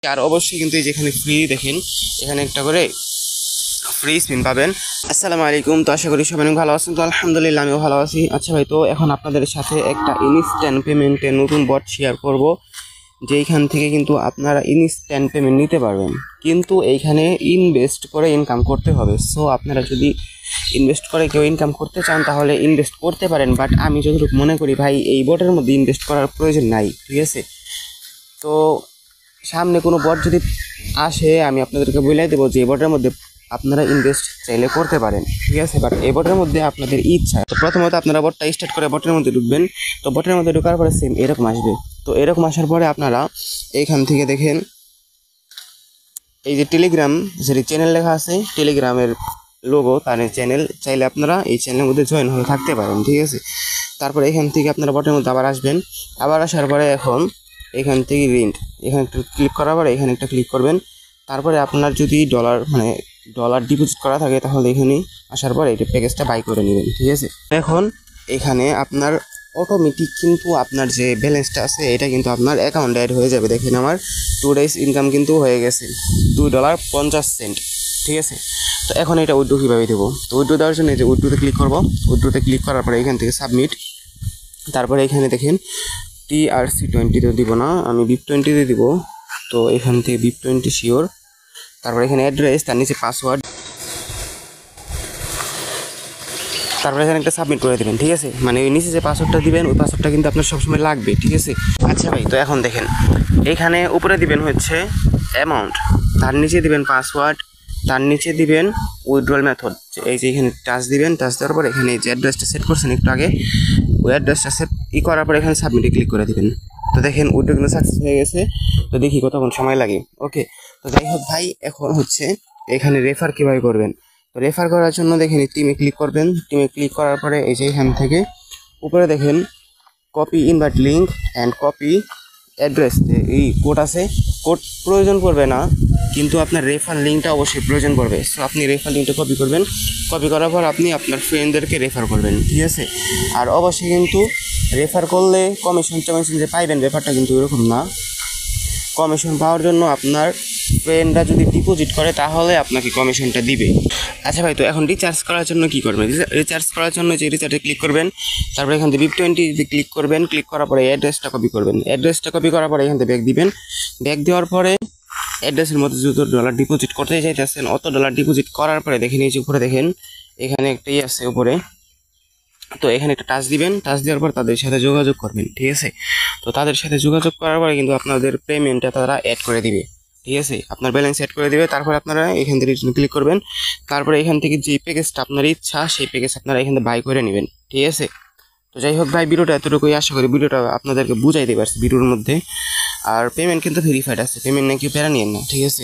আর অবশ্যই কিন্তু এই যেখানে ফ্রি দেখেন এখানে একটা করে ফ্রি স্পিন পাবেন। আসসালামু আলাইকুম, তো আশা করি সবাই ভালো আছেন। তো আলহামদুলিল্লাহ আমিও ভালো আছি। আচ্ছা ভাই, তো এখন আপনাদের সাথে একটা ইনস্ট্যান্ট পেমেন্টের নতুন বট শেয়ার করব, যেইখান থেকে কিন্তু আপনারা ইনস্ট্যান্ট পেমেন্ট নিতে পারবেন, কিন্তু এইখানে ইনভেস্ট করে ইনকাম করতে হবে। সো আপনারা যদি ইনভেস্ট করে কেউ ইনকাম করতে চান তাহলে ইনভেস্ট করতে পারেন, বাট আমি যতটুকু মনে করি ভাই এই বটের মধ্যে ইনভেস্ট করার প্রয়োজন নাই, ঠিক আছে। তো সামনে কোনো বট যদি আসে আমি আপনাদেরকে বলে দেবো যে এই বটের মধ্যে আপনারা ইনভেস্ট চাইলে করতে পারেন, ঠিক আছে। বাট এই বটের মধ্যে আপনাদের ইচ্ছা। তো প্রথমত আপনারা বটটা স্টার্ট করে বটের মধ্যে ঢুকবেন। তো বটের মধ্যে ঢোকার পরে সেম এরকম আসবে। তো এরকম আসার পরে আপনারা এইখান থেকে দেখেন এই যে টেলিগ্রাম যে চ্যানেল লেখা আছে, টেলিগ্রামের লোগো তার চ্যানেল, চাইলে আপনারা এই চ্যানেলের মধ্যে জয়েন হয়ে থাকতে পারেন, ঠিক আছে। তারপরে এখান থেকে আপনারা বটের মধ্যে আবার আসবেন। আবার আসার পরে এখন এখান থেকে রিন্ট এখানে একটা ক্লিক করার পরে এখানে একটা ক্লিক করবেন। তারপরে আপনার যদি ডলার ডিপোজিট করা থাকে তাহলে এখানে আসার পরে এই প্যাকেজটা বাই করে নেবেন, ঠিক আছে। এখন এখানে আপনার অটোমেটিক কিন্তু আপনার যে ব্যালেন্সটা আছে এটা কিন্তু আপনার অ্যাকাউন্টে অ্যাড হয়ে যাবে। দেখেন আমার 2 days ইনকাম কিন্তু হয়ে গেছে $2.50, ঠিক আছে। তো এখন এটা উইথড্র কীভাবে দেবো? তো উইথড্র দেওয়ার জন্য এই যে উইথড্রোতে ক্লিক করবো। উইথড্রোতে ক্লিক করার পরে এখান থেকে সাবমিট। তারপরে এখানে দেখেন TRC20 দিব না, আমি BIP20 দিব। তো এখান থেকে BIP20 শিওর। তারপরে এখানে অ্যাড্রেস, তার নিচে পাসওয়ার্ড, তারপরে এখানে একটা সাবমিট করে দেবেন, ঠিক আছে। মানে ওই নিচে যে পাসওয়ার্ডটা দিবেন ওই পাসওয়ার্ডটা কিন্তু আপনার সবসময় লাগবে, ঠিক আছে। আচ্ছা ভাই, তো এখন দেখেন এখানে উপরে দিবেন হচ্ছে অ্যামাউন্ট, তার নিচে দিবেন পাসওয়ার্ড, তার নিচে দিবেন উইথড্রল মেথড। এই যে এখানে টাচ দিবেন, টাচ দেওয়ার পর এখানে যে অ্যাড্রেসটা সেট করছেন একটু আগে ওই অ্যাড্রেসটা সেট করার পর এখানে সাবমিটে ক্লিক করে দিবেন। তো দেখেন উইথড্র কিন্তু সাকসেস হয়ে গেছে। তো দেখি কতক্ষণ সময় লাগে। ওকে, তো যাই হোক ভাই, এখন হচ্ছে এখানে রেফার কীভাবে করবেন। তো রেফার করার জন্য দেখেন টিমে ক্লিক করবেন। টিমে ক্লিক করার পরে এই যে এখান থেকে উপরে দেখেন copy invite link and copy address, যে এই কোড আছে, কোড প্রয়োজন পড়বে না, কিন্তু আপনার রেফার লিঙ্কটা অবশ্যই প্রয়োজন পড়বে। সো আপনি রেফার লিঙ্কটা কপি করবেন। কপি করার পর আপনি আপনার ফ্রেন্ডদেরকে রেফার করবেন, ঠিক আছে। আর অবশ্যই কিন্তু রেফার করলে কমিশন যে পাইবেন, রেফারটা কিন্তু এরকম না। কমিশন পাওয়ার জন্য আপনার ফ্রেন্ডরা যদি ডিপোজিট করে তাহলে আপনাকে কমিশনটা দিবে। আচ্ছা ভাই, তো এখন রিচার্জ করার জন্য কী করবেন? রিচার্জ করার জন্য যে রিচার্জে ক্লিক করবেন, তারপরে এখান থেকে BIP20 ক্লিক করবেন। ক্লিক করার পরে অ্যাড্রেসটা কপি করবেন। অ্যাড্রেসটা কপি করার পরে এখান থেকে ব্যাক দিবেন। ব্যাক দেওয়ার পরে অ্যাড্রেসের মধ্যে যত ডলার ডিপোজিট করতে চাইতেছেন অত ডলার ডিপোজিট করার পরে দেখেন এই যে উপরে দেখেন এখানে একটা আছে উপরে। তো এখানে একটা টাচ দিবেন। টাচ দেওয়ার পর তাদের সাথে যোগাযোগ করবেন, ঠিক আছে। তো তাদের সাথে যোগাযোগ করার পরে কিন্তু আপনাদের পেমেন্টটা তারা অ্যাড করে দিবে, ঠিক আছে। আপনার ব্যালেন্স অ্যাড করে দিবে। তারপরে আপনারা এখান থেকে রিটার্ন ক্লিক করবেন। তারপরে এখান থেকে যে প্যাকেজটা আপনার ইচ্ছা সেই প্যাকেজ আপনারা এখান থেকে বাই করে নেবেন, ঠিক আছে। তো যাই হোক ভাই, ভিডিওটা এতটুকুই। আশা করি ভিডিওটা আপনাদেরকে বুঝাইতে পারছি ভিডিওর মধ্যে। আর পেমেন্ট কিন্তু ভেরিফাইড আছে, পেমেন্ট নাকি প্যারা নিয়েন না, ঠিক আছে।